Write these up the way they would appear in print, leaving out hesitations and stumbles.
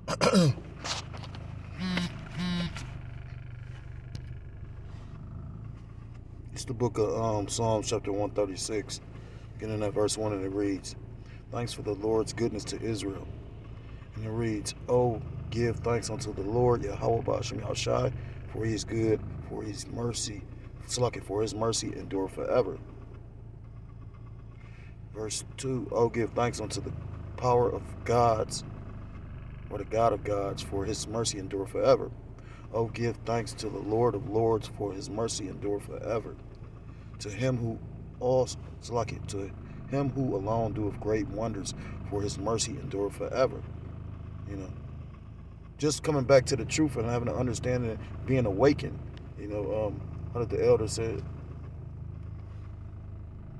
It's the book of Psalms chapter 136, beginning at verse 1, and it reads, "Thanks for the Lord's goodness to Israel." And it reads, "Oh, give thanks unto the Lord, Yahweh Ba'ashem Yahushai, for he is good, for his mercy, for his mercy endure forever." Verse 2, "Oh, give thanks unto the power of gods, or the God of gods, for his mercy endure forever. Oh, give thanks to the Lord of lords, for his mercy endure forever. To him who to him who alone doeth great wonders, for his mercy endure forever." You know, just coming back to the truth and having an understanding and being awakened. How did the elder say?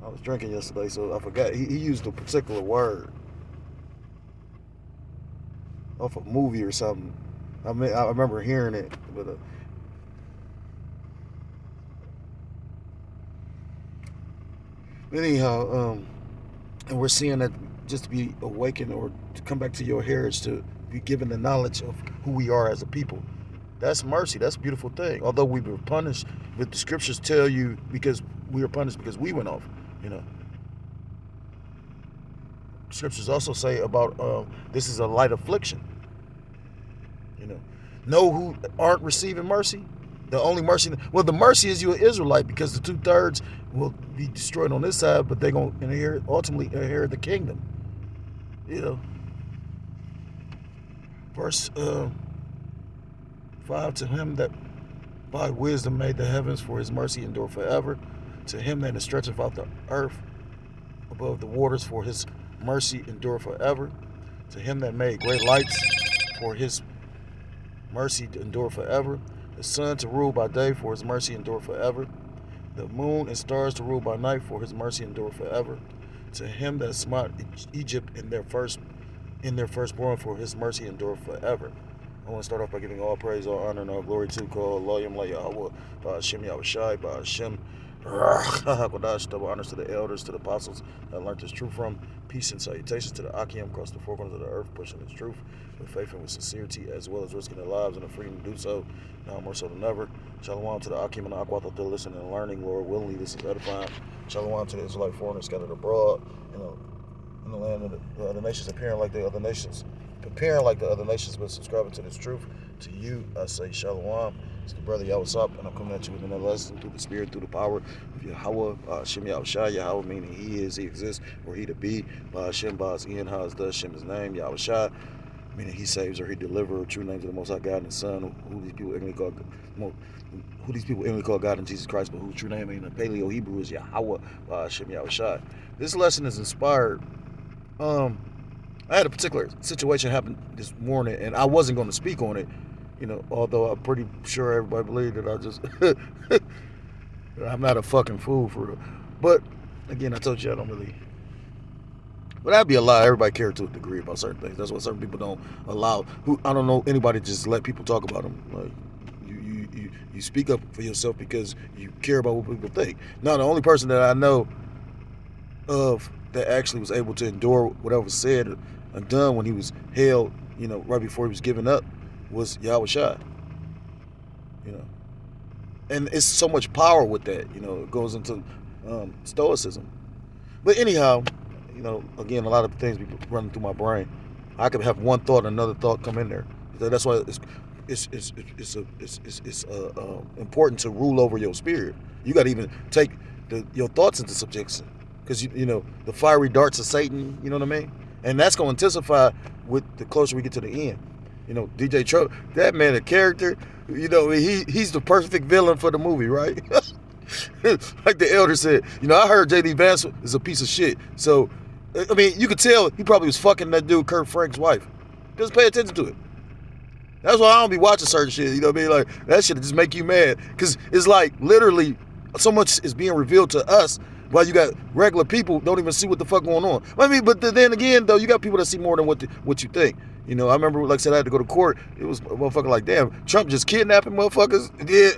I was drinking yesterday, so I forgot. He used a particular word off a movie or something. I remember hearing it, but anyhow, and we're seeing that just to be awakened or to come back to your heritage, to be given the knowledge of who we are as a people. That's mercy. That's a beautiful thing. Although we were punished, but the scriptures tell you because we were punished because we went off. Scriptures also say about this is a light affliction. Know who aren't receiving mercy? The only mercy, the mercy is you're an Israelite, because the 2/3 will be destroyed on this side, but they're going to ultimately inherit the kingdom. Verse 5, "To him that by wisdom made the heavens, for his mercy endure forever. To him that stretcheth out the earth above the waters, for his mercy endure forever. To him that made great lights, for his mercy endure forever. The sun to rule by day, for his mercy endure forever. The moon and stars to rule by night, for his mercy endure forever. To him that smote Egypt in their firstborn, for his mercy endure forever." I want to start off by giving all praise, all honor, and all glory to Kol Loyam La Yahweh, Ba'ashem Yahushai, Ba'ashem Kodash. Double honors to the elders, to the apostles that learned this truth from. Peace and salutations to the Akim across the four corners of the earth, pushing this truth with faith and with sincerity, as well as risking their lives and the freedom to do so, now more so than ever. Shalom to the Akim and the Aqua that they're listening and learning. Lord willingly, this is edifying. Shalom to the Israelite foreigners scattered abroad, in the land of the other nations, preparing like the other nations, but subscribing to this truth. To you, I say shalom. It's the brother Yahweh, and I'm coming at you with another lesson through the spirit, through the power of Yahweh, Shem Yahushai. Yahweh meaning he is, he exists, or he to be. Shem Baz in Haz does Shem his name. Yahushai meaning he saves or he delivers. True names of the Most High God and His Son, who these people ignorantly call God and Jesus Christ, but whose true name in the Paleo Hebrew is Yahweh, Shem Yahushai. This lesson is inspired. I had a particular situation happen this morning, and I wasn't going to speak on it, although I'm pretty sure everybody believed that I just, I'm not a fucking fool for real. But, again, I told you I don't really, but that'd be a lie. Everybody cares to a degree about certain things. That's why certain people don't allow, I don't know anybody just let people talk about them. Like, you speak up for yourself because you care about what people think. Now, the only person that I know of that actually was able to endure whatever was said and done when he was held, right before he was given up, was Yahushua. And it's so much power with that, it goes into stoicism. But anyhow, again, a lot of things be running through my brain. I could have one thought and another thought come in there. That's why it's important to rule over your spirit. You got to even take your thoughts into subjection. Because, the fiery darts of Satan, you know what I mean? And that's going to intensify with the closer we get to the end. DJ Trump, that man, a character, he's the perfect villain for the movie, right? Like the elder said, I heard J.D. Vance is a piece of shit. So, I mean, you could tell he probably was fucking that dude, Kurt Frank's wife. Just pay attention to it. That's why I don't be watching certain shit, you know what I mean? Like, that shit just make you mad. Because it's like, literally, so much is being revealed to us, while you got regular people don't even see what the fuck going on. I mean, but then again, though, you got people that see more than what you think. I remember, like I said, I had to go to court. It was a motherfucker like, damn, Trump just kidnapping motherfuckers. Yeah,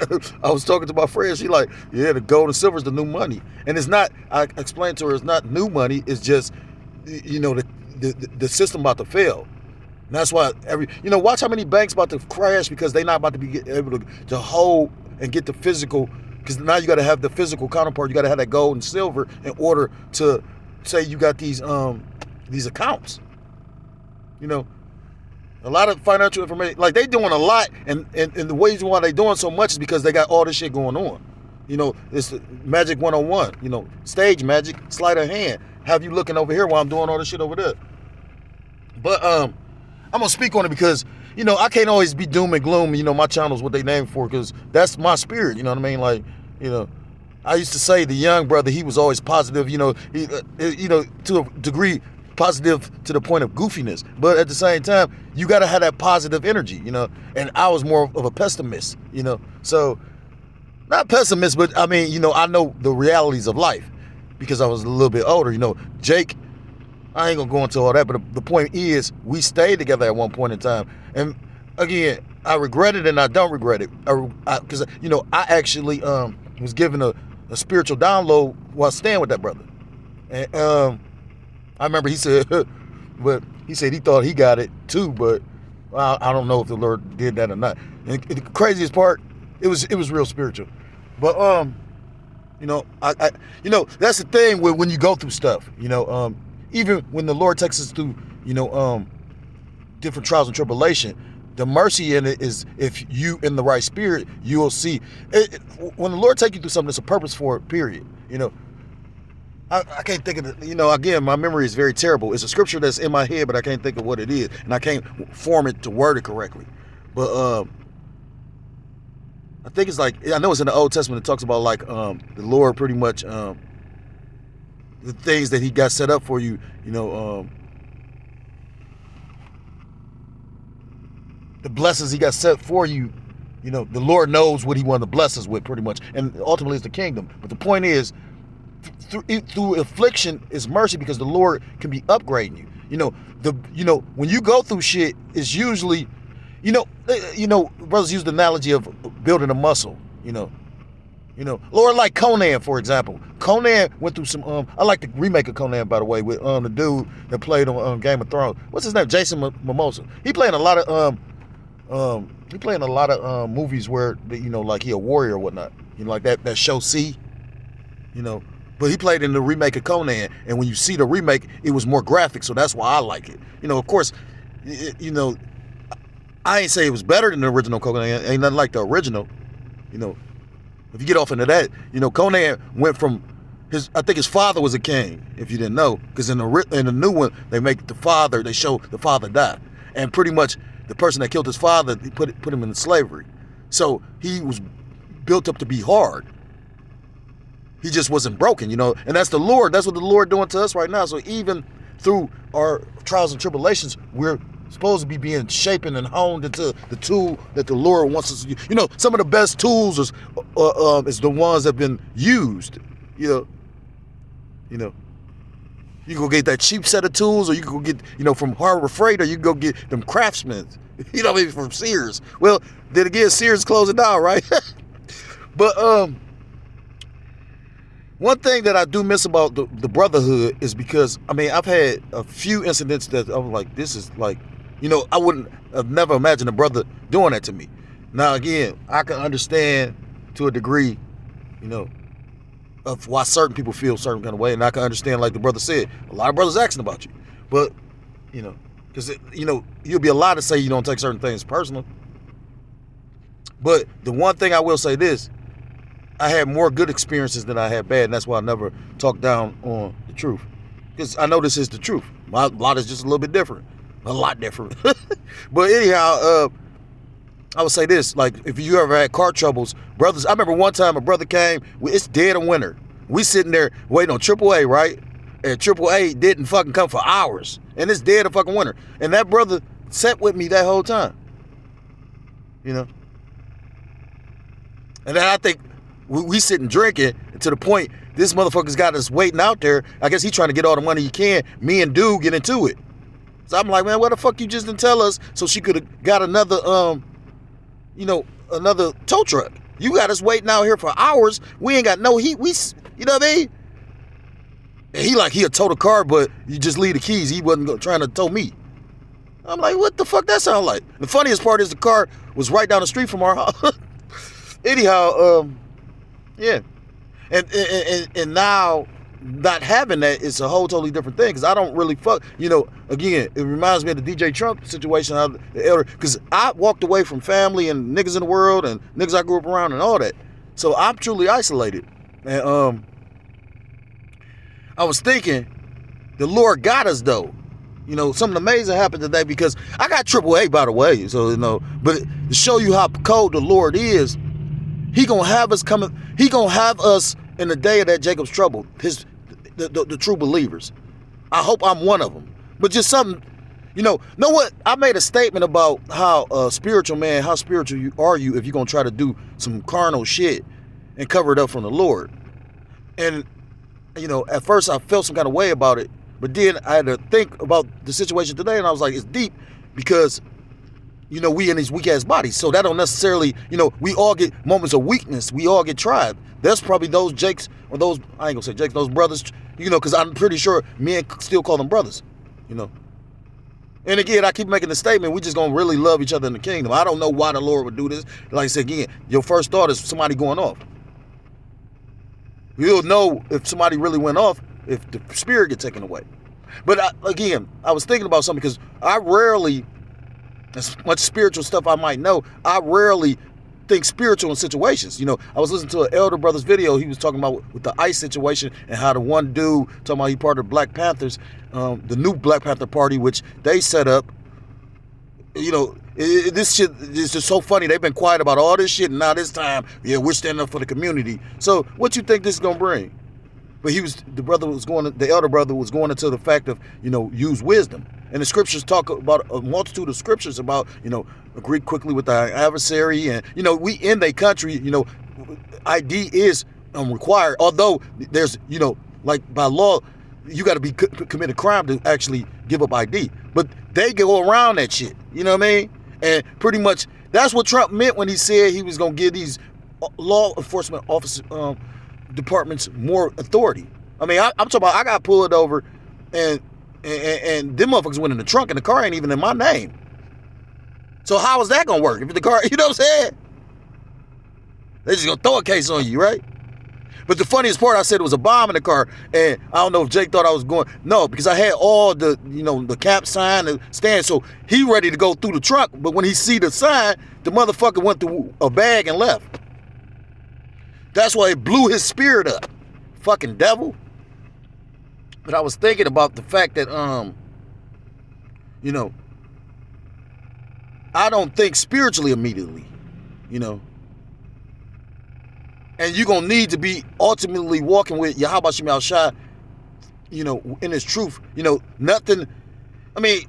I was talking to my friend. She like, yeah, the gold and silver is the new money. And it's not, I explained to her, it's not new money. It's just, the system about to fail. And that's why watch how many banks about to crash because they're not about to be able to hold and get the physical. Because now you got to have the physical counterpart. You got to have that gold and silver in order to say you got these accounts. A lot of financial information, like they doing a lot, and the reason why they doing so much is because they got all this shit going on. It's magic 101. Stage magic, sleight of hand. Have you looking over here while I'm doing all this shit over there? But I'm gonna speak on it because I can't always be doom and gloom. My channel's what they named for because that's my spirit. You know what I mean? Like I used to say the young brother, he was always positive. He, to a degree. Positive to the point of goofiness, but at the same time, you got to have that positive energy, and I was more of a pessimist, so not pessimist, but I mean, I know the realities of life because I was a little bit older, Jake, I ain't gonna go into all that, but the point is we stayed together at one point in time, and again, I regret it and I don't regret it, because I actually was given a spiritual download while staying with that brother, and I remember he said he thought he got it too, but I don't know if the Lord did that or not. And the craziest part, it was real spiritual. But that's the thing when you go through stuff. Even when the Lord takes us through different trials and tribulation, the mercy in it is if you in the right spirit, you will see it. When the Lord takes you through something, there's a purpose for it. Period. I can't think of it. Again, my memory is very terrible. It's a scripture that's in my head, but I can't think of what it is, and I can't form it to word it correctly. But I think it's like, I know it's in the Old Testament. It talks about like the Lord pretty much the things that He got set up for you. The blessings He got set for you. The Lord knows what He wanted to bless us with, pretty much, and ultimately it's the kingdom. But the point is, through affliction is mercy because the Lord can be upgrading you. When you go through shit, it's usually, brothers use the analogy of building a muscle. Lord, like Conan, for example. Conan went through some. I like the remake of Conan, by the way, with the dude that played on Game of Thrones. What's his name? Jason Momoa. He playing a lot of movies where like he a warrior or whatnot. Like that show C. But he played in the remake of Conan, and when you see the remake, it was more graphic, so that's why I like it. Of course, I ain't say it was better than the original Conan. Ain't nothing like the original. If you get off into that, Conan went from I think his father was a king, if you didn't know, because in the new one, they show the father die, and pretty much the person that killed his father, he put him in slavery. So he was built up to be hard. He just wasn't broken, and that's the Lord. That's what the Lord doing to us right now. So even through our trials and tribulations, we're supposed to be being shapen and honed into the tool that the Lord wants us to use. Some of the best tools is the ones that have been used. You go get that cheap set of tools, or you can go get, from Harbor Freight, or you can go get them Craftsmen, maybe from Sears. Well, then again, Sears closing down, right? But one thing that I do miss about the brotherhood is because, I've had a few incidents that I'm like, this is like, I wouldn't have never imagined a brother doing that to me. Now, again, I can understand to a degree, of why certain people feel a certain kind of way. And I can understand, like the brother said, a lot of brothers asking about you. But, because, you'll be allowed to say you don't take certain things personal. But the one thing I will say this, I had more good experiences than I had bad, and that's why I never talk down on the truth. Because I know this is the truth. My lot is just a little bit different. A lot different. But anyhow, I would say this, like, if you ever had car troubles, brothers, I remember one time a brother came, it's dead of winter. We sitting there waiting on AAA, right? And AAA didn't fucking come for hours. And it's dead of fucking winter. And that brother sat with me that whole time. And then I think, we sitting drinking to the point this motherfucker's got us waiting out there. I guess he's trying to get all the money he can. Me and Dude get into it. So I'm like, man, what the fuck you just didn't tell us so she could have got another, another tow truck. You got us waiting out here for hours. We ain't got no heat. You know what I mean? And he'll tow the car, but you just leave the keys. He wasn't trying to tow me. I'm like, what the fuck that sound like? The funniest part is the car was right down the street from our house. Anyhow, yeah. And now not having that is a whole totally different thing, because I don't really fuck, again, it reminds me of the DJ Trump situation, how the elder, because I walked away from family and niggas in the world and niggas I grew up around and all that. So I'm truly isolated. And I was thinking, the Lord got us though. Something amazing happened today, because I got AAA, by the way. So, but to show you how cold the Lord is, He gonna have us coming. He gonna have us in the day of that Jacob's trouble. The true believers. I hope I'm one of them. But just something, know what? I made a statement about how spiritual, man. How spiritual are you if you're gonna try to do some carnal shit and cover it up from the Lord? And at first I felt some kind of way about it, but then I had to think about the situation today, and I was like, it's deep, because we in these weak ass bodies. So that don't necessarily, we all get moments of weakness. We all get tried. There's probably those Jakes, or those, I ain't gonna say Jakes, those brothers, because I'm pretty sure men still call them brothers, And again, I keep making the statement, we just gonna really love each other in the kingdom. I don't know why the Lord would do this. Like I said, again, your first thought is somebody going off. You'll know if somebody really went off if the spirit gets taken away. But I was thinking about something, because I rarely, as much spiritual stuff I might know, I rarely think spiritual in situations. I was listening to an Elder Brothers video. He was talking about with the ICE situation, and how the one dude talking about he part of Black Panthers, the new Black Panther Party, which they set up. This shit is just so funny. They've been quiet about all this shit, and now this time, we're standing up for the community. So what you think this is gonna bring? But the elder brother was going into the fact of, use wisdom. And the scriptures talk about a multitude of scriptures about, agree quickly with our adversary. And, we in their country, ID is required. Although there's, like by law, you got to be commit a crime to actually give up ID. But they go around that shit. You know what I mean? And pretty much that's what Trump meant when he said he was going to give these law enforcement officers, departments more authority. I mean, I'm talking about, I got pulled over and them motherfuckers went in the trunk, and the car ain't even in my name. So how is that gonna work? If the car, you know what I'm saying? They just gonna throw a case on you, right? But the funniest part, I said it was a bomb in the car, and I don't know if Jake thought I was going, no, because I had all the, the cap sign, the stand, so he ready to go through the trunk, but when he see the sign, the motherfucker went through a bag and left. That's why it blew his spirit up. Fucking devil. But I was thinking about the fact that, I don't think spiritually immediately, And you're going to need to be ultimately walking with Yahweh Shem Al-Shai, in his truth. Nothing, I mean,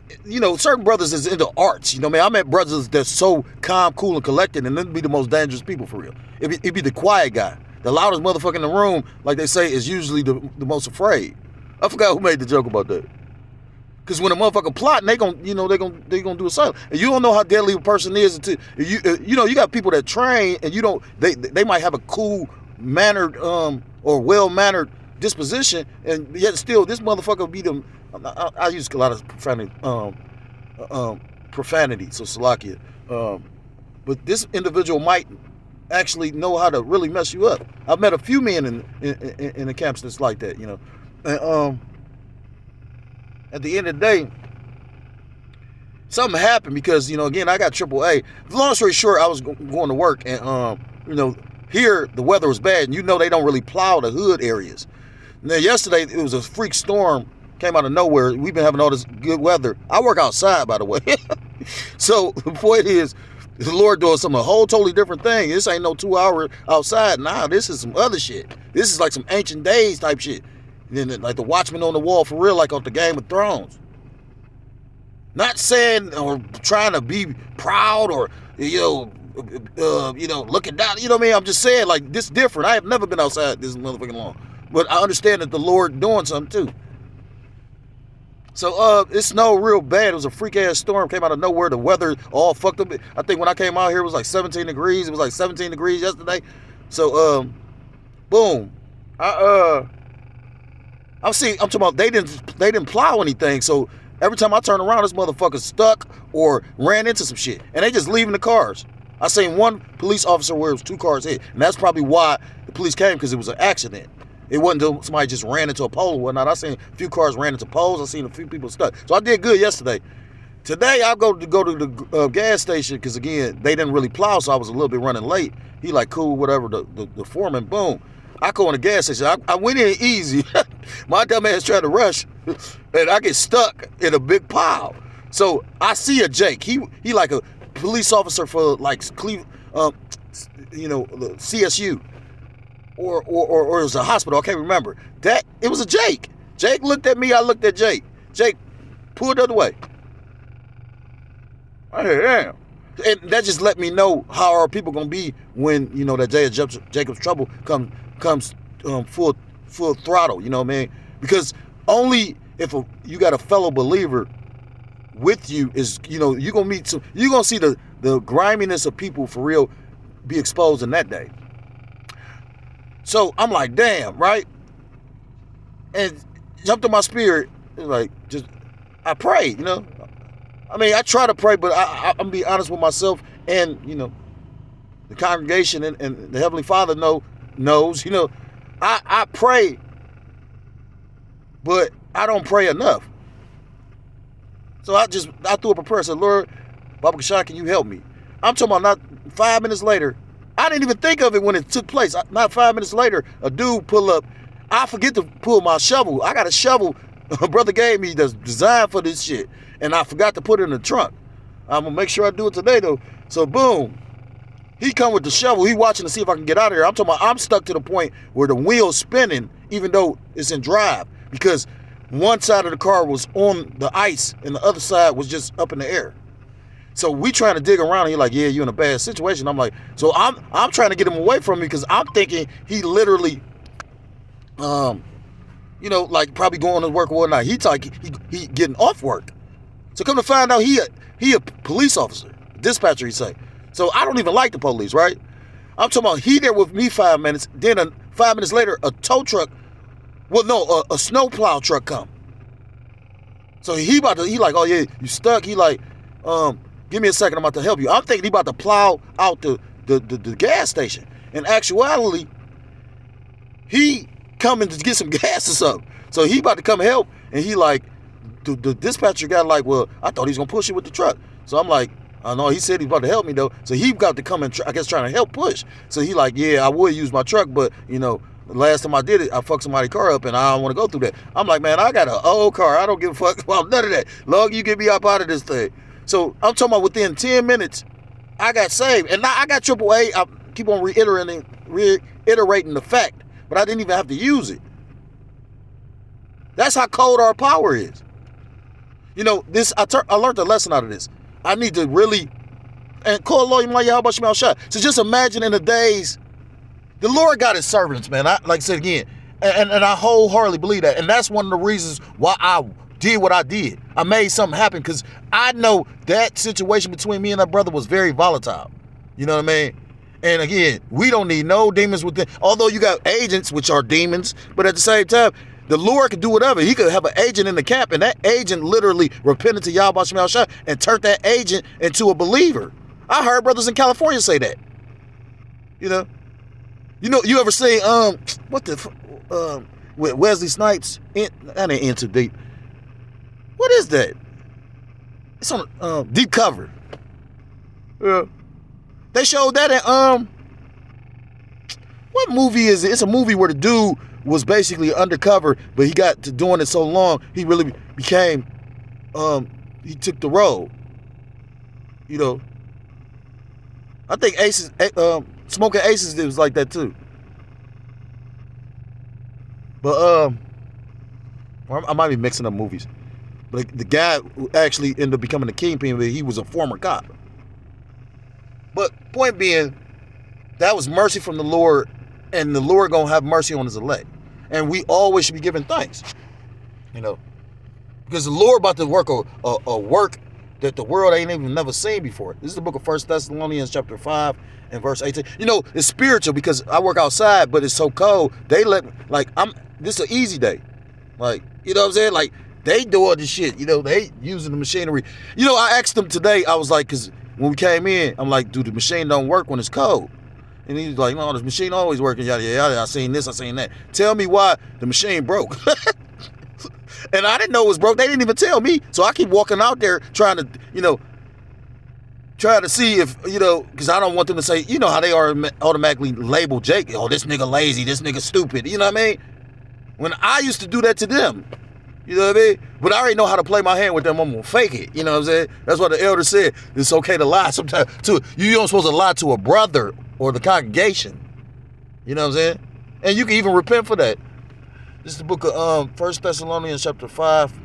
certain brothers is into arts. I met brothers that's so calm, cool, and collected, and them be the most dangerous people for real. It be the quiet guy. The loudest motherfucker in the room, like they say, is usually the most afraid. I forgot who made the joke about that. Because when a motherfucker plotting, they gonna do a silent. And you don't know how deadly a person is until you got people that train, and they might have a cool mannered or well mannered disposition, and yet still this motherfucker be them. I use a lot of profanity, so Salakia. But this individual might actually know how to really mess you up. I've met a few men in the camps that's like that, And at the end of the day, something happened because, again, I got AAA. Long story short, I was going to work, and here the weather was bad, and they don't really plow the hood areas. Now yesterday it was a freak storm, came out of nowhere. We've been having all this good weather. I work outside, by the way. So the point is, the Lord doing a whole totally different thing. This ain't no 2 hour outside. Nah, this is some other shit. This is like some ancient days type shit. And then like the Watchman on the wall for real, like on the Game of Thrones. Not saying or trying to be proud or looking down. You know what I mean? I'm just saying like this different. I have never been outside this motherfucking long, but I understand that the Lord doing something too. So it snowed real bad. It was a freak ass storm, came out of nowhere. The weather all fucked up. I think when I came out here it was like 17 degrees. It was like 17 degrees yesterday. So boom. I'm talking about they didn't plow anything. So Every time I turn around, this motherfucker's stuck or ran into some shit. And they just leaving the cars. I seen one police officer where it was 2 cars hit. And that's probably why the police came, because it was an accident. It wasn't until somebody just ran into a pole or whatnot. I seen a few cars ran into poles. I seen a few people stuck. So I did good yesterday. Today, I go to the gas station because, again, they didn't really plow, so I was a little bit running late. He like, cool, whatever, the foreman, boom. I go in the gas station. I went in easy. My dumb ass tried to rush, and I get stuck in a big pile. So I see a Jake. He like a police officer for like Cleveland, the CSU, or it was a hospital. I can't remember. It was a Jake. Jake looked at me. I looked at Jake. Jake pulled the other way. I said, damn. And that just let me know how our people gonna be when that Jacob's trouble comes full throttle. You know what I mean? Because only if you got a fellow believer with you is you're gonna see the griminess of people for real be exposed in that day. So I'm like, damn, right? And jumped in my spirit. It's like I prayed, I mean, I try to pray, but I'm gonna be honest with myself, and the congregation and the Heavenly Father knows. I pray, but I don't pray enough. So I threw up a prayer. I said, Lord, Baba Kashai, can you help me? I'm talking about not 5 minutes later. I didn't even think of it when it took place. Not 5 minutes later, a dude pull up. I forget to pull my shovel. I got a shovel a brother gave me that's designed for this shit, and I forgot to put it in the trunk. I'm gonna make sure I do it today though. So boom, he come with the shovel. He watching to see if I can get out of here. I'm talking about I'm stuck to the point where the wheel's spinning even though it's in drive, because one side of the car was on the ice and the other side was just up in the air. So we trying to dig around, and he's like, yeah, you're in a bad situation. I'm like, so I'm trying to get him away from me, because I'm thinking he literally like probably going to work or whatnot. He getting off work. So come to find out, he a police officer, dispatcher, he say. So I don't even like the police, right? I'm talking about he there with me 5 minutes, then 5 minutes later, a tow truck, a snowplow truck come. So he like, oh yeah, you stuck? He like, give me a second, I'm about to help you. I'm thinking he about to plow out the gas station. In actuality, he coming to get some gas or something. So he about to come help, and he like, the dispatcher guy like, well, I thought he's gonna push it with the truck. So I'm like, I know he said he's about to help me though. So he got to come and I guess trying to help push. So he like, yeah, I would use my truck, but the last time I did it, I fucked somebody's car up, and I don't want to go through that. I'm like, man, I got an old car. I don't give a fuck about none of that. Long you get me up out of this thing. So I'm talking about within 10 minutes, I got saved. And now I got AAA. I keep on reiterating the fact, but I didn't even have to use it. That's how cold our power is. I learned a lesson out of this. I need to really, and call Lord, how about you, shot. So just imagine in the days, the Lord got his servants, man. Like I said again, and I wholeheartedly believe that. And that's one of the reasons why I did what I did. I made something happen, because I know that situation between me and that brother was very volatile. You know what I mean? And again, we don't need no demons within. Although you got agents, which are demons, but at the same time, the Lord could do whatever. He could have an agent in the camp, and that agent literally repented to Yahweh Shemel Shah and turned that agent into a believer. I heard brothers in California say that. You ever say with Wesley Snipes? That ain't In Too Deep. What is that? It's on Deep Cover. Yeah. They showed that in what movie is it? It's a movie where the dude was basically undercover, but he got to doing it so long, he really became, he took the role. I think Smoking Aces was like that too. But I might be mixing up movies. But the guy who actually ended up becoming the kingpin, he was a former cop. But point being, that was mercy from the Lord, and the Lord gonna have mercy on his elect. And we always should be giving thanks. Because the Lord about to work a work that the world ain't even never seen before. This is the book of 1 Thessalonians chapter 5 and verse 18. It's spiritual, because I work outside, but it's so cold. This is an easy day. You know what I'm saying? Like, They doing the shit. They using the machinery. I asked them today. I was like, because when we came in, I'm like, dude, the machine don't work when it's cold. And he's like, no, the machine always working. Yada yada. I seen this. I seen that. Tell me why the machine broke. And I didn't know it was broke. They didn't even tell me. So I keep walking out there trying to see if, because I don't want them to say, how they are automatically label Jake. Oh, this nigga lazy. This nigga stupid. You know what I mean? When I used to do that to them. You know what I mean? But I already know how to play my hand with them. I'm going to fake it. You know what I'm saying? That's what the elder said. It's okay to lie sometimes. You don't supposed to lie to a brother or the congregation. You know what I'm saying? And you can even repent for that. This is the book of 1 Thessalonians chapter 5. And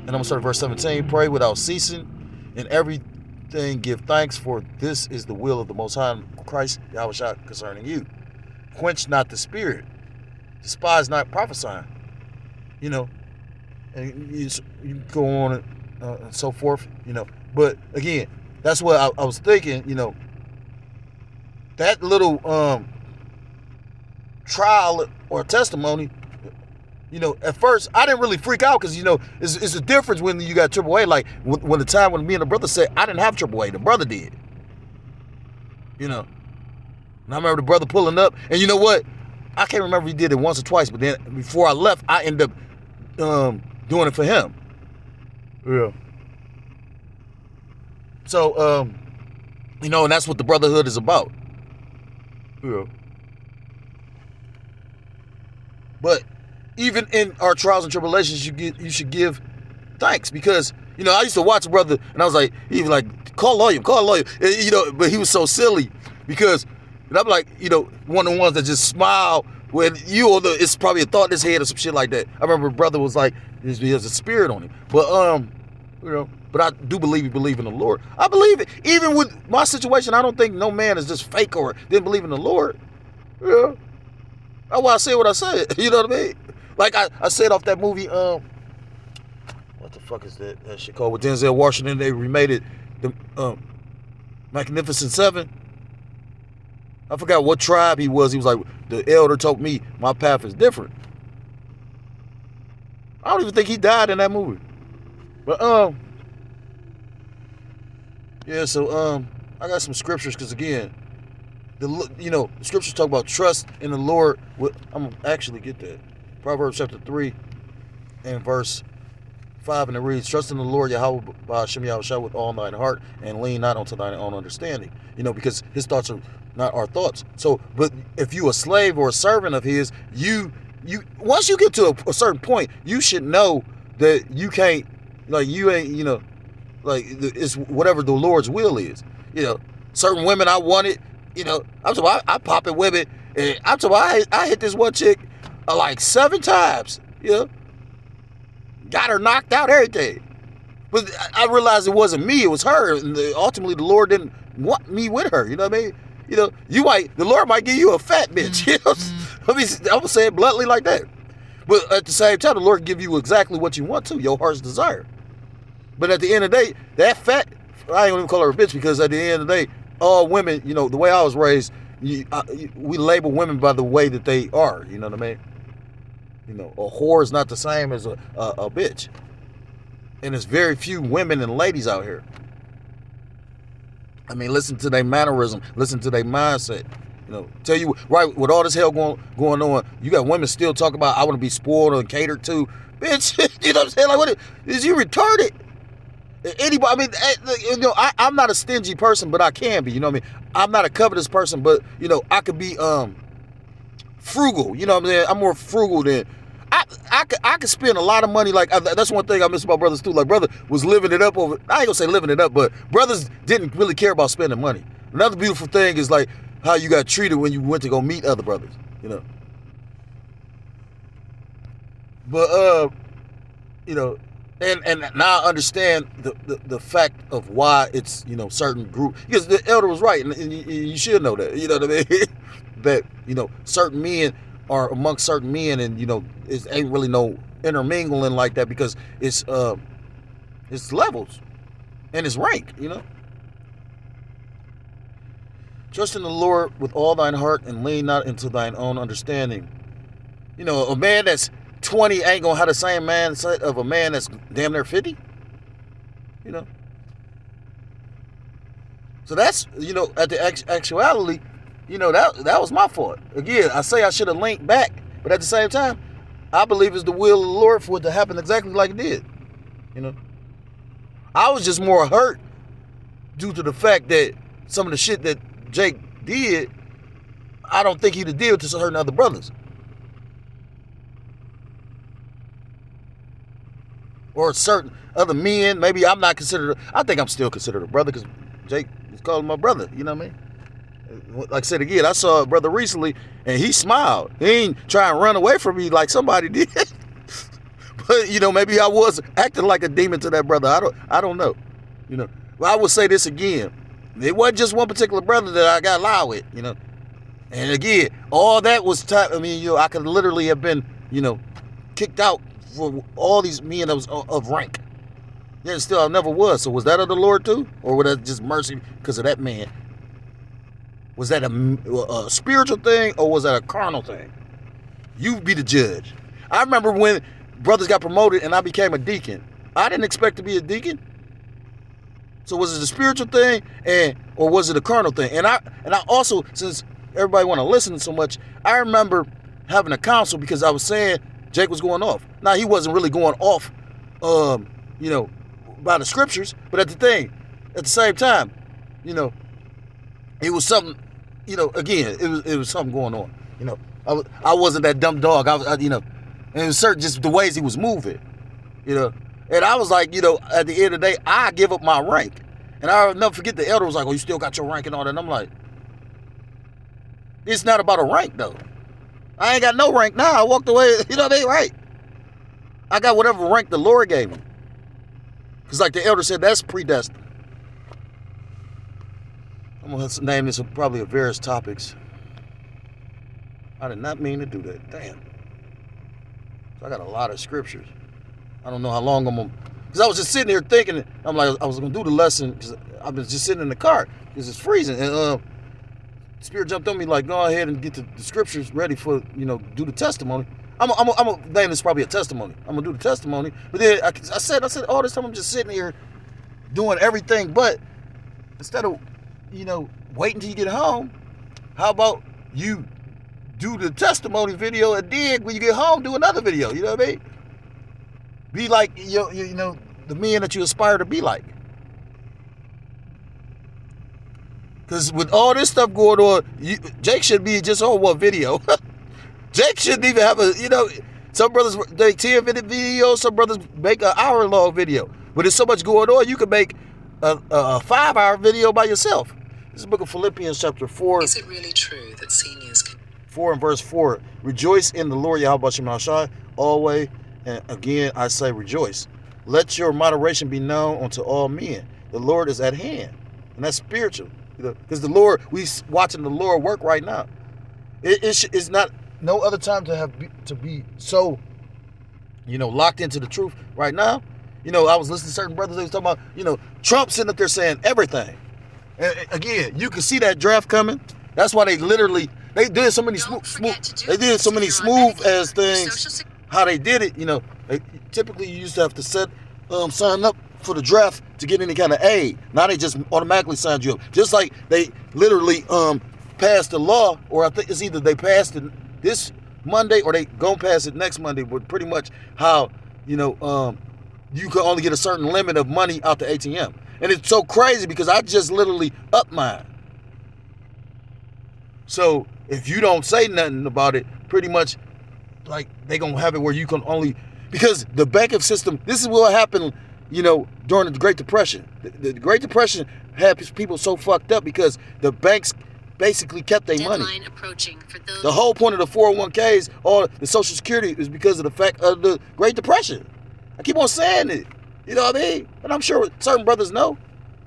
I'm going to start at verse 17. Pray without ceasing. In everything give thanks, for this is the will of the Most High Christ Yahushua concerning you. Quench not the spirit. Despise not prophesying. And you go on and so forth, But again, that's what I was thinking, that little trial or testimony, at first I didn't really freak out because, it's a difference when you got AAA. Like when the time when me and the brother said, I didn't have AAA, the brother did. And I remember the brother pulling up, and you know what? I can't remember if he did it once or twice, but then before I left, I ended up doing it for him. Yeah. So, and that's what the brotherhood is about. Yeah. But even in our trials and tribulations, you should give thanks, because, I used to watch a brother and I was like, he was like, call a lawyer. But he was so silly because, and I'm like, one of the ones that just smile when it's probably a thought in his head or some shit like that. I remember a brother was like, he has a spirit on him. But, but I do believe he believe in the Lord. I believe it. Even with my situation, I don't think no man is just fake or didn't believe in the Lord. Yeah. That's why I said what I said. You know what I mean? Like I said off that movie, what the fuck is that shit called? With Denzel Washington, they remade it, the Magnificent Seven. I forgot what tribe he was. He was like, the elder told me my path is different. I don't even think he died in that movie. But yeah. So I got some scriptures because again, the scriptures talk about trust in the Lord. I'm gonna actually get that. Proverbs chapter 3 and verse 5, and it reads, trust in the Lord Yahweh Ba'ashem Yahushua with all thine heart, and lean not unto thine own understanding. Because his thoughts are not our thoughts. So, but if you a slave or a servant of his, you once you get to a certain point, you should know that you can't, like, you ain't, it's whatever the Lord's will is. Certain women I wanted, I'm talking I pop at women, and I'm talking I hit this one chick like 7 times, got her knocked out, everything. But I realized it wasn't me, it was her, and ultimately the Lord didn't want me with her, you know what I mean? The Lord might give you a fat bitch, I'm gonna say it bluntly like that. But at the same time, the Lord can give you exactly what you want to, your heart's desire. But at the end of the day, that fat, I ain't gonna even call her a bitch, because at the end of the day, all women, the way I was raised, we label women by the way that they are, you know what I mean? A whore is not the same as a bitch. And there's very few women and ladies out here. I mean, listen to their mannerism, listen to their mindset. Tell you, right, with all this hell going on, you got women still talk about, I want to be spoiled and catered to. Bitch, you know what I'm saying? Like, what is you retarded? Anybody, I mean, I'm not a stingy person, but I can be, you know what I mean? I'm not a covetous person, but, I could be frugal, you know what I'm saying? I'm more frugal than, I could spend a lot of money. Like, that's one thing I miss about brothers too. Like, brother was living it up over, I ain't gonna say living it up, but brothers didn't really care about spending money. Another beautiful thing is like how you got treated when you went to go meet other brothers, But, and now I understand the fact of why it's, certain group, because the elder was right, and you should know that, you know what I mean? That, certain men are amongst certain men, and, it ain't really no intermingling like that, because it's levels and it's rank, Trust in the Lord with all thine heart, and lean not into thine own understanding. A man that's 20 ain't gonna have the same mindset of a man that's damn near 50. You know. So that's, you know, at the actuality, you know, that was my fault. Again, I say I should have linked back, but at the same time, I believe it's the will of the Lord for it to happen exactly like it did. You know, I was just more hurt due to the fact that some of the shit that Jake did, I don't think he'd have did to certain other brothers. Or certain other men. Maybe I'm not considered, I think I'm still considered a brother because Jake is calling my brother. You know what I mean? Like I said again, I saw a brother recently and he smiled. He ain't trying to run away from me like somebody did. But, you know, maybe I was acting like a demon to that brother. I don't know. You know, well, I would say this again. It wasn't just one particular brother that I got loud with, you know. And again, all that was I mean, you know, I could literally have been, you know, kicked out for all these men that was of rank. Yeah, still I never was. So was that of the Lord too? Or was that just mercy because of that man? Was that a spiritual thing or was that a carnal thing? You be the judge. I remember when brothers got promoted and I became a deacon. I didn't expect to be a deacon. So was it a spiritual thing or was it a carnal thing? And I also, since everybody want to listen so much, I remember having a council because I was saying Jake was going off. Now he wasn't really going off, you know, by the scriptures, but at the same time, you know, it was something, you know, again, it was something going on. You know, I wasn't that dumb dog. You know, and it was certain just the ways he was moving, you know. And I was like, you know, at the end of the day, I give up my rank. And I'll never forget the elder was like, oh, you still got your rank and all that. And I'm like, it's not about a rank, though. I ain't got no rank now. I walked away, you know what I mean? Right. I got whatever rank the Lord gave me. Because like the elder said, that's predestined. I'm going to name this probably a various topics. I did not mean to do that. Damn. So I got a lot of scriptures. I don't know how long I'm going to... Because I was just sitting here thinking, I'm like, I was going to do the lesson because I was just sitting in the car because it's freezing. And Spirit jumped on me like, go ahead and get the scriptures ready for, you know, do the testimony. I'm going to name this probably a testimony. I'm going to do the testimony. But then I said, all this time I'm just sitting here doing everything. But instead of, you know, waiting till you get home, how about you do the testimony video and then when you get home, do another video. You know what I mean? Be like, you know, the men that you aspire to be like. Because with all this stuff going on, Jake should be just on one video. Jake shouldn't even have a, you know, some brothers make 10-minute videos, some brothers make an hour-long video. But there's so much going on, you can make a 5-hour video by yourself. This is the book of Philippians chapter 4. Is it really true that seniors can... 4 and verse 4. Rejoice in the Lord, Yahweh Shem Shai, always. And again, I say rejoice. Let your moderation be known unto all men. The Lord is at hand. And that's spiritual. Because the Lord, we watching the Lord work right now. It's not no other time to be so, you know, locked into the truth right now. You know, I was listening to certain brothers, they was talking about, you know, Trump sitting up there saying everything. And again, you can see that draft coming. That's why they did so many smooth as things. How they did it, you know, typically you used to have to sign up for the draft to get any kind of aid. Now they just automatically signed you up. Just like they literally passed the law, or I think it's either they passed it this Monday or they gonna pass it next Monday, but pretty much how, you know, you can only get a certain limit of money out the ATM. And it's so crazy because I just literally upped mine. So if you don't say nothing about it, pretty much like they gonna have it where you can only, because the banking system, this is what happened, you know, during the Great Depression. The Great Depression had people so fucked up because the banks basically kept their money. The whole point of the 401ks or the Social Security is because of the fact of the Great Depression. I keep on saying it. You know what I mean? And I'm sure certain brothers know,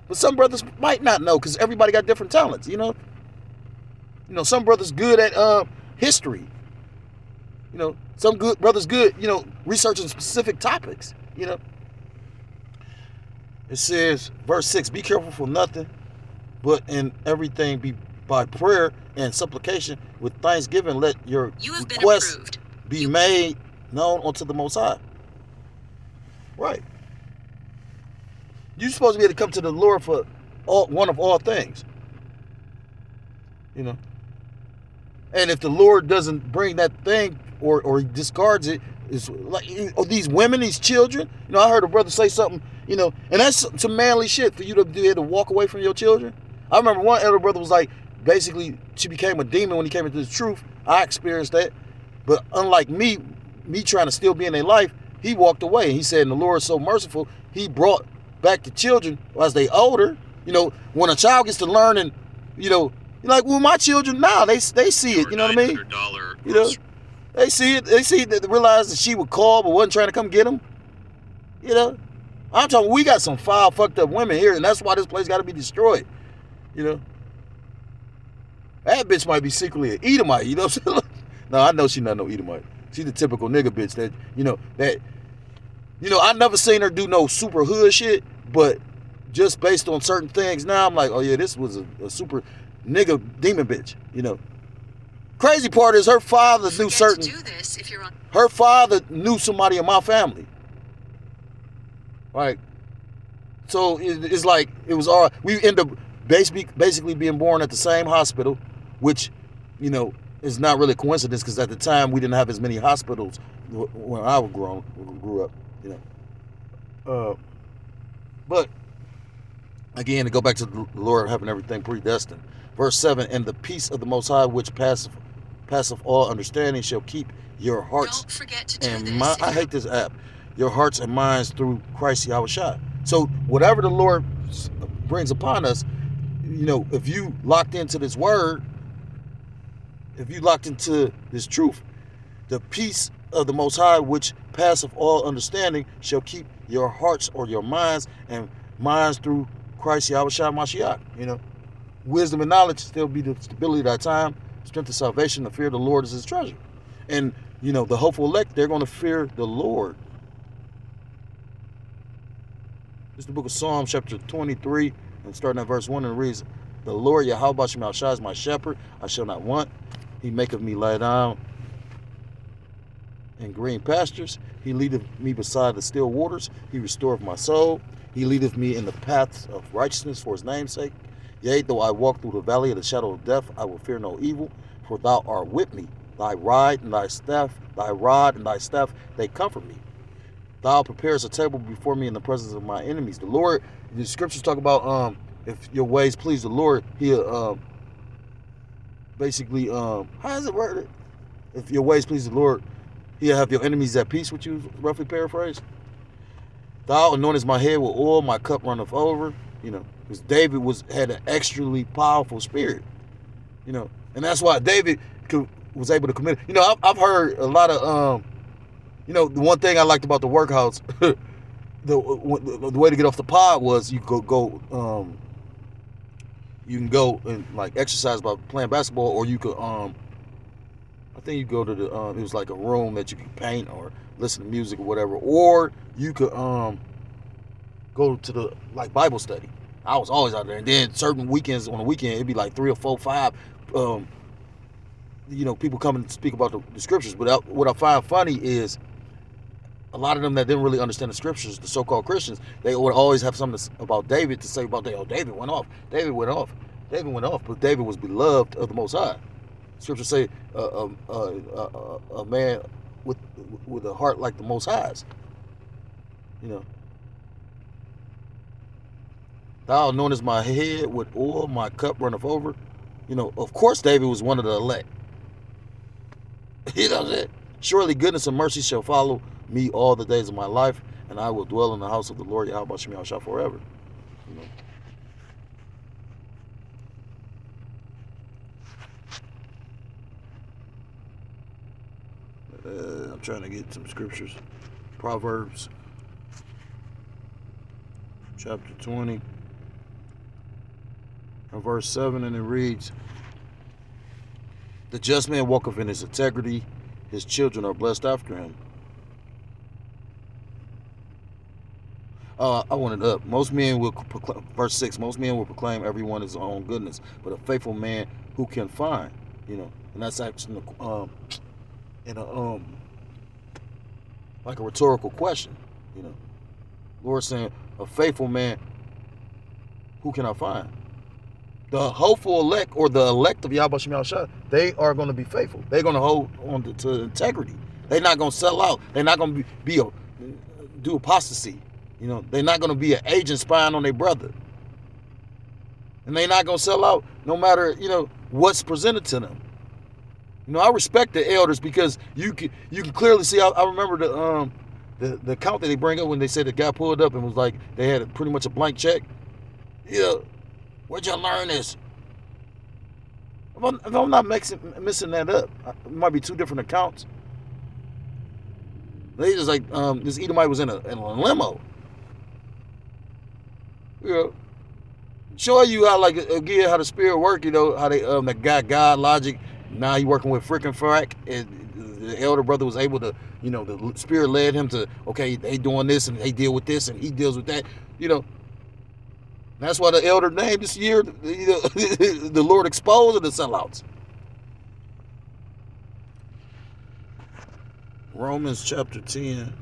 but some brothers might not know because everybody got different talents, you know? You know, some brothers good at history. You know, some good brothers good, you know, researching specific topics, you know. It says, verse 6, be careful for nothing, but in everything be by prayer and supplication with thanksgiving, let your requests be made known unto the Most High. Right. You're supposed to be able to come to the Lord for one of all things. You know. And if the Lord doesn't bring that thing or he discards it, it's like these women, these children. You know, I heard a brother say something, you know, and that's some manly shit for you to be able to walk away from your children. I remember one elder brother was like, basically, she became a demon when he came into the truth. I experienced that. But unlike me trying to still be in their life, he walked away. He said, and the Lord is so merciful, he brought back the children as they older. You know, when a child gets to learn and, you know, like, well, my children now, they see it, you know what I mean? You know, they see it, they realize that she would call but wasn't trying to come get them. You know, I'm talking, we got some foul, fucked up women here, and that's why this place got to be destroyed. You know, that bitch might be secretly an Edomite, you know what I'm saying? No, I know she's not no Edomite. She's the typical nigga bitch that, I never seen her do no super hood shit, but just based on certain things now, I'm like, oh yeah, this was a super nigga demon bitch, you know. Crazy part is her father knew certain. Her father knew somebody in my family. Like, so it's like it was all. We end up basically being born at the same hospital, which, you know, is not really a coincidence because at the time we didn't have as many hospitals when I grew up, you know. But again, to go back to the Lord having everything predestined. Verse 7, and the peace of the Most High, which passeth all understanding, shall keep your hearts. Don't forget to do and this. I hate this app. Your hearts and minds through Christ Yahushua. So whatever the Lord brings upon us, you know, if you locked into this word, if you locked into this truth, the peace of the Most High, which passeth all understanding, shall keep your hearts or your minds and minds through Christ Yahushua Mashiach. You know, wisdom and knowledge still be the stability of that time. Strength of salvation, the fear of the Lord is his treasure. And, you know, the hopeful elect, they're going to fear the Lord. This is the book of Psalms, chapter 23, and starting at verse 1, and it reads, the Lord Yahweh Shem Shai is my shepherd, I shall not want. He maketh me lie down in green pastures. He leadeth me beside the still waters. He restoreth my soul. He leadeth me in the paths of righteousness for his name's sake. Yea, though I walk through the valley of the shadow of death, I will fear no evil, for thou art with me. Thy rod and thy staff, they comfort me. Thou preparest a table before me in the presence of my enemies. The Lord, the scriptures talk about if your ways please the Lord, he'll basically how is it worded? If your ways please the Lord, he'll have your enemies at peace with you, roughly paraphrased. Thou anointest my head with oil, my cup runneth over. You know, because David had an extremely powerful spirit. You know, and that's why David was able to commit. You know, I've heard a lot of you know, the one thing I liked about the workhouse, the way to get off the pod was you you can go and like exercise by playing basketball, or you could I think you go to the it was like a room that you could paint or listen to music or whatever, or you could go to the like Bible study. I was always out there, and then certain weekends on the weekend it'd be like 3 or 4, 5 you know, people come and speak about the scriptures. But what I find funny is a lot of them that didn't really understand the scriptures, the so-called Christians, they would always have something about David to say about David went off. David went off, but David was beloved of the Most High. Scriptures say a man with a heart like the Most High's. You know, thou anointest my head with oil, my cup runneth over. You know, of course David was one of the elect. You know what I'm saying? Surely goodness and mercy shall follow me all the days of my life, and I will dwell in the house of the Lord Yahweh Shem Shai forever. You know. I'm trying to get some scriptures. Proverbs chapter 20 and verse 7, and it reads, the just man walketh in his integrity, his children are blessed after him. I wanted up. Most men will proclaim, verse 6, most men will proclaim everyone his own goodness, but a faithful man who can find, you know, and that's actually in a like a rhetorical question. Lord saying, a faithful man, who can I find? The hopeful elect, or the elect of Yahweh Shem Yahushua, they are going to be faithful. They're going to hold on to integrity. They're not going to sell out. They're not going to do apostasy. They're not going to be an agent spying on their brother. And they're not going to sell out no matter, what's presented to them. I respect the elders because you can clearly see. I remember the account that they bring up when they said the guy pulled up and was like, they had pretty much a blank check. Where'd y'all learn this? If I'm not missing that up, it might be two different accounts. They just like, this Edomite was in a limo. Show you how, like, again, how the spirit work, how they got God logic. Now he working with frickin' frack, and the elder brother was able to, the spirit led him to, okay, they doing this and they deal with this and he deals with that, That's why the elder name this year, the Lord exposing the sellouts. Romans chapter 10.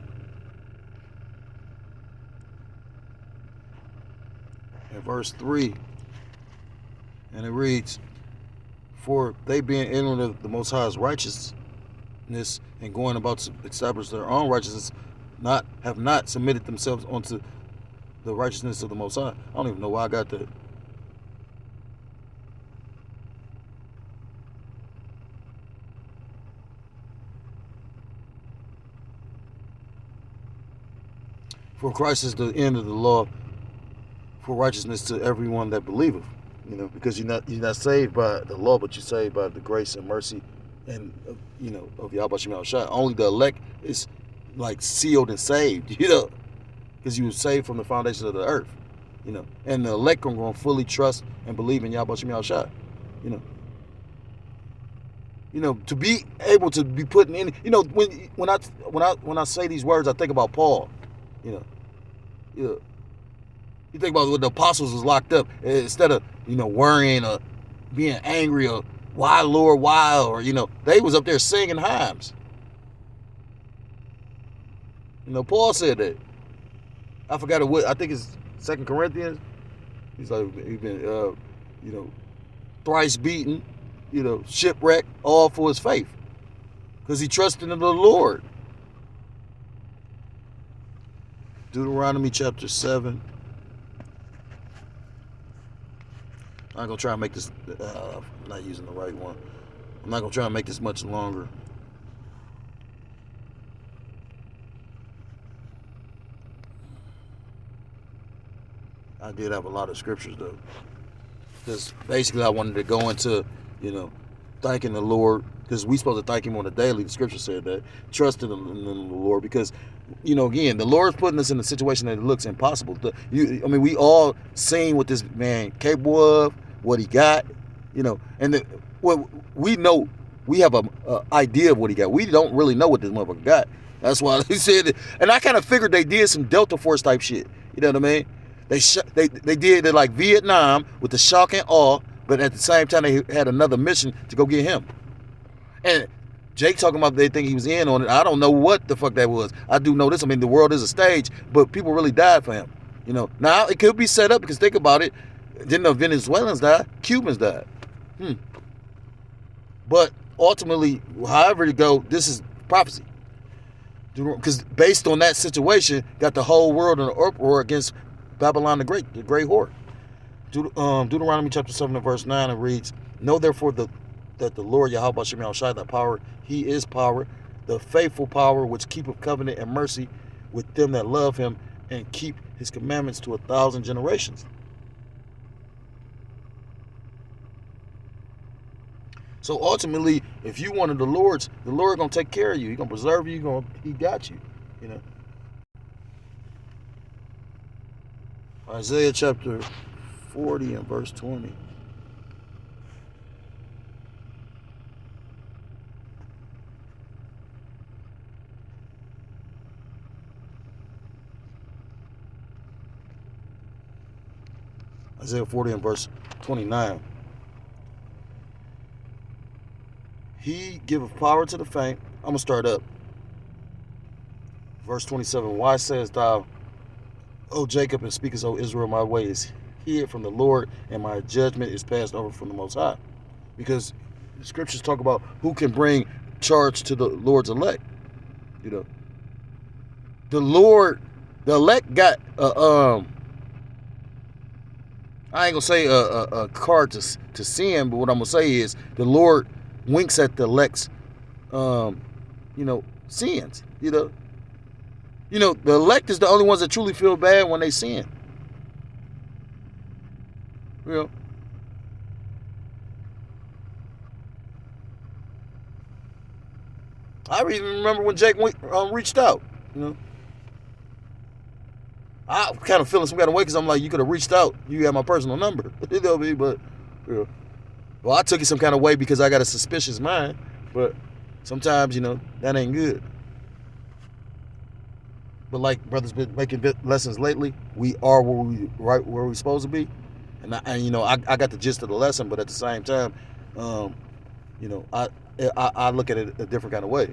And verse 3. And it reads, for they being ignorant of the Most High's righteousness and going about to establish their own righteousness, have not submitted themselves unto the righteousness of the Most High. I don't even know why I got that. For Christ is the end of the law for righteousness to everyone that believeth. Because you're not saved by the law, but you're saved by the grace and mercy and of Yahweh Shem Yahushua. Only the elect is like sealed and saved, because you were saved from the foundation of the earth, and the elect are going to fully trust and believe in Yahweh Shem Yahushua, to be able to be put in, when I say these words, I think about Paul, You think about when the apostles was locked up, instead of, worrying or being angry or why, Lord, why, or, they was up there singing hymns. Paul said that. I forgot what, I think it's 2 Corinthians. He's like, he's been, thrice beaten, shipwrecked, all for his faith. Because he trusted in the Lord. Deuteronomy chapter 7. I'm not going to try and make this, I'm not using the right one. I'm not going to try and make this much longer. I did have a lot of scriptures though. Because basically I wanted to go into, thanking the Lord. Because we supposed to thank him on a daily. The scripture said that. Trusting in the Lord. Because, again, the Lord's putting us in a situation that looks impossible. We all seen what this man capable of, what he got, and what we know, we have a idea of what he got. We don't really know what this motherfucker got. That's why they said it. And I kind of figured they did some Delta Force type shit. You know what I mean? They did it like Vietnam with the shock and awe, but at the same time they had another mission to go get him. And Jake talking about they think he was in on it. I don't know what the fuck that was. I do know this. The world is a stage, but people really died for him. Now it could be set up because think about it. Didn't the Venezuelans die? Cubans died. But ultimately, however it go, this is prophecy. Because based on that situation, got the whole world in an uproar against Babylon the Great whore. Deuteronomy chapter 7 and verse 9, it reads, know therefore that the Lord Yahweh Shem Yahushua, that power, he is power, the faithful power which keepeth covenant and mercy with them that love him and keep his commandments to 1,000 generations. So ultimately, if you wanted the Lord gonna take care of you. He gonna preserve you. He got you. Isaiah chapter 40 and verse 20. Isaiah 40 and verse 29. He giveth power to the faint. I'm going to start up. Verse 27, why sayest thou, O Jacob, and speakest, O Israel, my way is hid from the Lord, and my judgment is passed over from the Most High? Because the scriptures talk about who can bring charge to the Lord's elect. You know, the elect got I ain't gonna say a card to sin, but what I'm gonna say is the Lord winks at the elect's sins. The elect is the only ones that truly feel bad when they sin. I even remember when Jake reached out. I kind of feeling some kind of way because I'm like, you could have reached out. You have my personal number. You know what I mean? But, well, I took it some kind of way because I got a suspicious mind. But sometimes, that ain't good. But like brothers been making lessons lately, we are where we supposed to be. And I got the gist of the lesson, but at the same time, I look at it a different kind of way,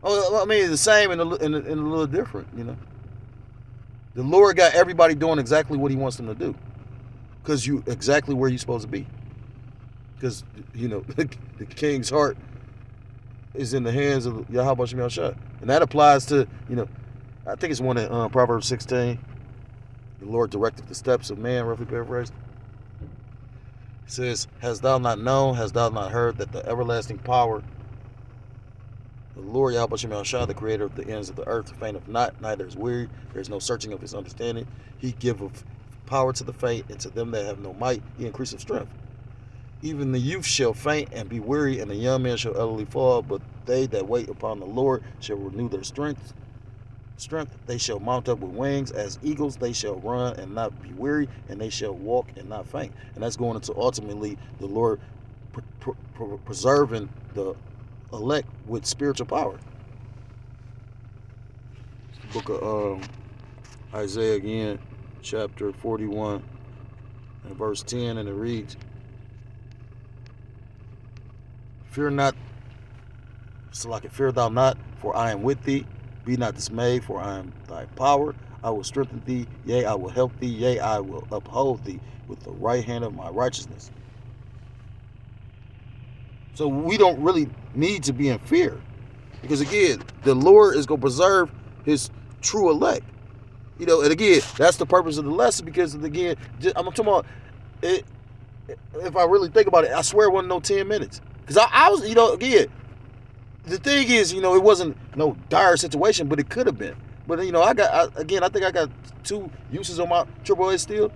Oh, I mean, the same and a little different, The Lord got everybody doing exactly what he wants them to do. Because you exactly where you're supposed to be. Because, the king's heart is in the hands of Yahweh Shem Yahshua. And that applies to, I think it's one in Proverbs 16. The Lord directed the steps of man, roughly paraphrased. It says, hast thou not known, hast thou not heard that the everlasting power, the Lord Yahweh Shem Yahshua, the creator of the ends of the earth, fainteth not, neither is weary. There is no searching of his understanding. He giveth power to the faint, and to them that have no might, he increaseth strength. Even the youth shall faint and be weary, and the young man shall utterly fall. But they that wait upon the Lord shall renew their strength. They shall mount up with wings as eagles. They shall run and not be weary, and they shall walk and not faint. And that's going into ultimately the Lord preserving the elect with spiritual power. The book of Isaiah again, chapter 41 and verse 10, and it reads, fear not, fear thou not, for I am with thee. Be not dismayed, for I am thy power. I will strengthen thee, yea, I will help thee, yea, I will uphold thee with the right hand of my righteousness. So we don't really need to be in fear. Because again, the Lord is going to preserve his true elect. And again, that's the purpose of the lesson, because again, I'm talking about it. If I really think about it, I swear it wasn't no 10 minutes. Because I was, again, the thing is, it wasn't no dire situation, but it could have been. But, I think I got 2 uses on my AAA still.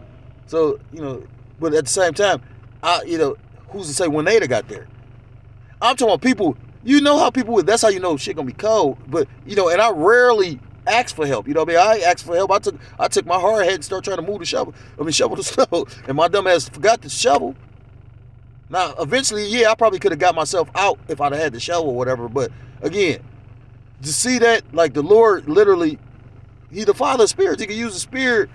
So, but at the same time, who's to say when they'd have got there? I'm talking about people, how people, that's how shit gonna be cold. But, and I rarely ask for help. I asked for help. I took my hard head and started trying to move the shovel the snow. And my dumb ass forgot to shovel. Now, eventually, I probably could have got myself out if I'd have had the shovel or whatever. But again, to see that, like the Lord literally, he's the Father of spirits. He could use the spirit.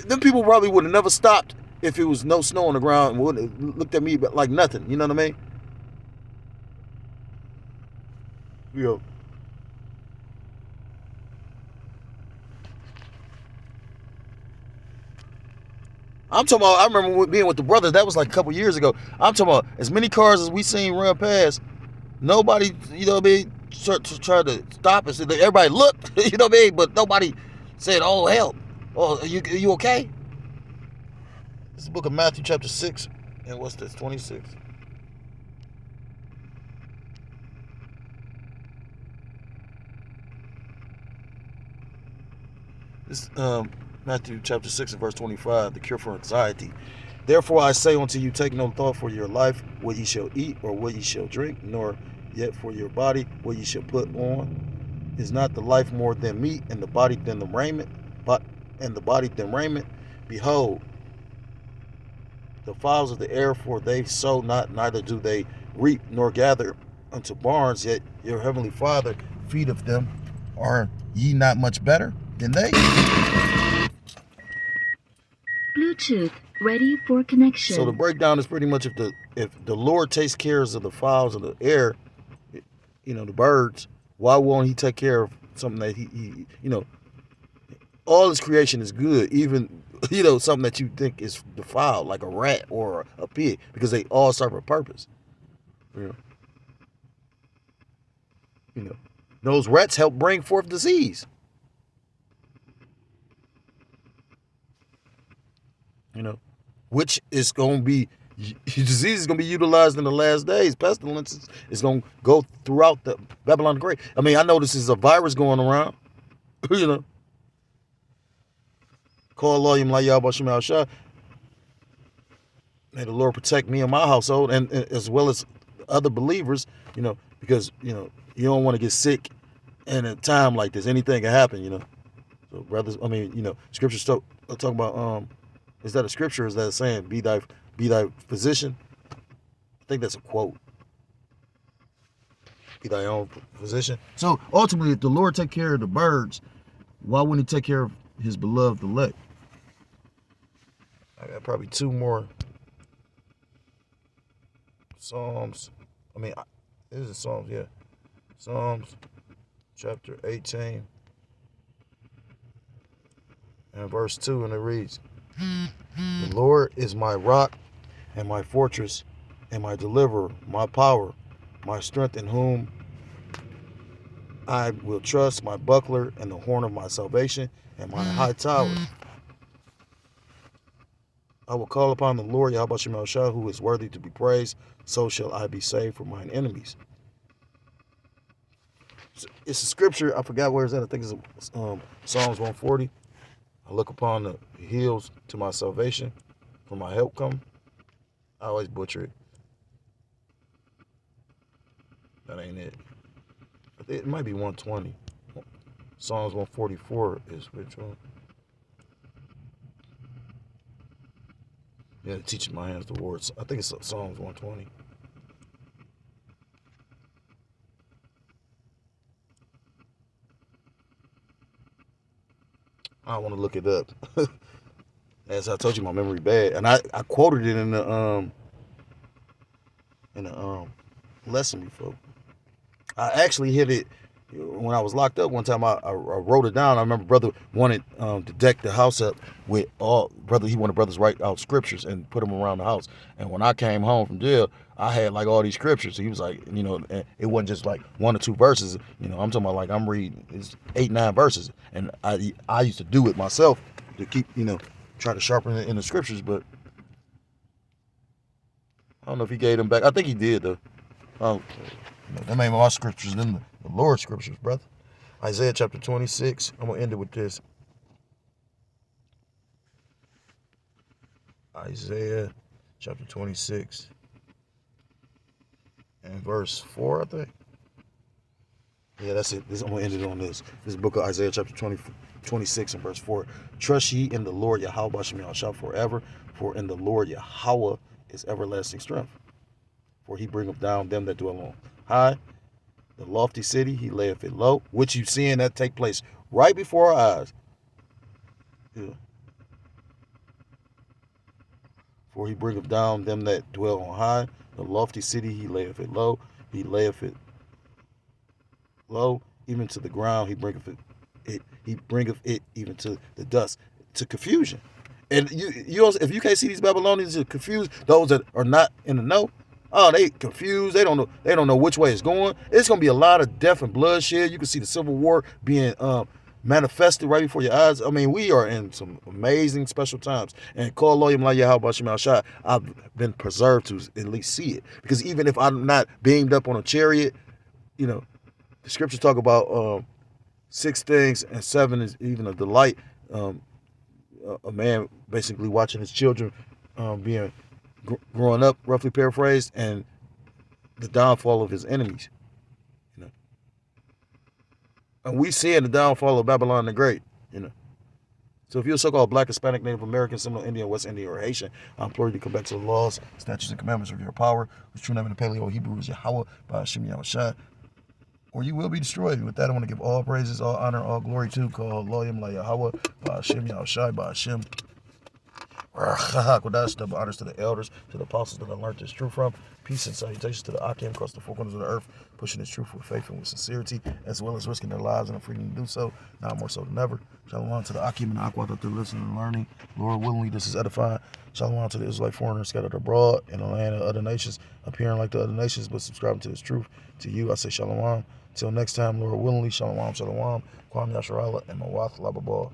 Them people probably would have never stopped if it was no snow on the ground and would have looked at me like nothing. You know what I mean? I'm talking about, I remember being with the brothers, that was like a couple years ago. I'm talking about as many cars as we seen run past, nobody, tried to stop us. Everybody looked, but nobody said, oh, help. Oh, are you okay? This is the book of Matthew chapter 6, and what's this, 26? This Matthew chapter 6 and verse 25, the cure for anxiety. Therefore I say unto you, take no thought for your life, what ye shall eat, or what ye shall drink, nor yet for your body, what ye shall put on. Is not the life more than meat, and the body than the raiment? Behold, the fowls of the air, for they sow not, neither do they reap, nor gather unto barns, yet your heavenly Father feedeth them. Are ye not much better than they? Bluetooth ready for connection. So the breakdown is pretty much if the Lord takes care of the fowls of the air, the birds, Why won't he take care of something that he all his creation is good, even, something that you think is defiled, like a rat or a pig, because they all serve a purpose. Those rats help bring forth disease. Which is going to be, disease is going to be utilized in the last days. Pestilence is going to go throughout the Babylon the Great. I mean, I know this is a virus going around, Call Loyim La Yahweh Shem Al Shah. May the Lord protect me and my household, and as well as other believers, because, you don't want to get sick in a time like this. Anything can happen, So brothers, scriptures talk about, is that a scripture or is that a saying, be thy physician? I think that's a quote. Be thy own physician. So ultimately, if the Lord take care of the birds, why wouldn't he take care of his beloved elect? I got probably two more Psalms. This is Psalms, yeah. Psalms chapter 18 and verse 2, and it reads, the Lord is my rock and my fortress and my deliverer, my power, my strength, in whom I will trust, my buckler and the horn of my salvation and my high tower. I will call upon the Lord, Yahweh Shem El Shah, who is worthy to be praised. So shall I be saved from mine enemies. It's a scripture. I forgot where it's at. I think it's Psalms 140. I look upon the hills to my salvation, for my help come. I always butcher it. That ain't it. It might be 120. Psalms 144 is which one? Yeah, teaching my hands to war. I think it's Psalms 120. I want to look it up. As I told you, my memory bad, and I quoted it in the lesson before. I actually hit it when I was locked up one time. I wrote it down. I remember brother wanted to deck the house up with he wanted brothers write out scriptures and put them around the house. And when I came home from jail, I had like all these scriptures. So he was like, it wasn't just like one or two verses. I'm talking about like I'm reading, it's 8-9 verses, and I used to do it myself to keep try to sharpen it in the scriptures, but I don't know if he gave them back. I think he did though. Them ain't my scriptures, them the Lord's scriptures, brother. Isaiah chapter 26. I'm gonna end it with this. Isaiah chapter 26 and verse 4, I think. Yeah, that's it. I'm gonna end it on this. This book of Isaiah chapter 26 and verse 4. Trust ye in the Lord Yahweh Shem Yahshua forever, for in the Lord Yahweh is everlasting strength. For he bringeth down them that dwell on high. The lofty city, he layeth it low, which you seeing that take place right before our eyes. Yeah. For he bringeth down them that dwell on high. The lofty city, he layeth it low. He layeth it low, even to the ground. He bringeth it even to the dust, to confusion. And you also, if you can't see these Babylonians are confused, those that are not in the know, they confused. They don't know which way it's going. It's gonna be a lot of death and bloodshed. You can see the Civil War being manifested right before your eyes. We are in some amazing special times. And call Loyim La Yahweh Shem Al Shah, I've been preserved to at least see it. Because even if I'm not beamed up on a chariot, the scriptures talk about 6 things, and 7 is even a delight. A man basically watching his children being growing up, roughly paraphrased, and the downfall of his enemies. And we seeing the downfall of Babylon the Great. So if you're a so-called Black, Hispanic, Native American, Seminole Indian, West Indian, or Haitian, I implore you to come back to the laws, statutes, and commandments of your power, whose true name in the Paleo Hebrew is Yahweh, by Hashem Yahweh, or you will be destroyed. With that, I want to give all praises, all honor, all glory to call Loyim La Yahweh, by Hashem Yahweh, by Hashem. Double honors to the elders, to the apostles that I learned this truth from. Peace and salutations to the Akim across the four corners of the earth, pushing this truth with faith and with sincerity, as well as risking their lives and the freedom to do so, now more so than ever. Shalom to the Akim and the Aqua that they're listening and learning. Lord willingly, this is edifying. Shalom to the Israelite foreigners scattered abroad in the land of other nations, appearing like the other nations, but subscribing to this truth. To you, I say shalom. Till next time, Lord willingly, shalom, shalom. Kwam Yasharala and Mawath Lababal.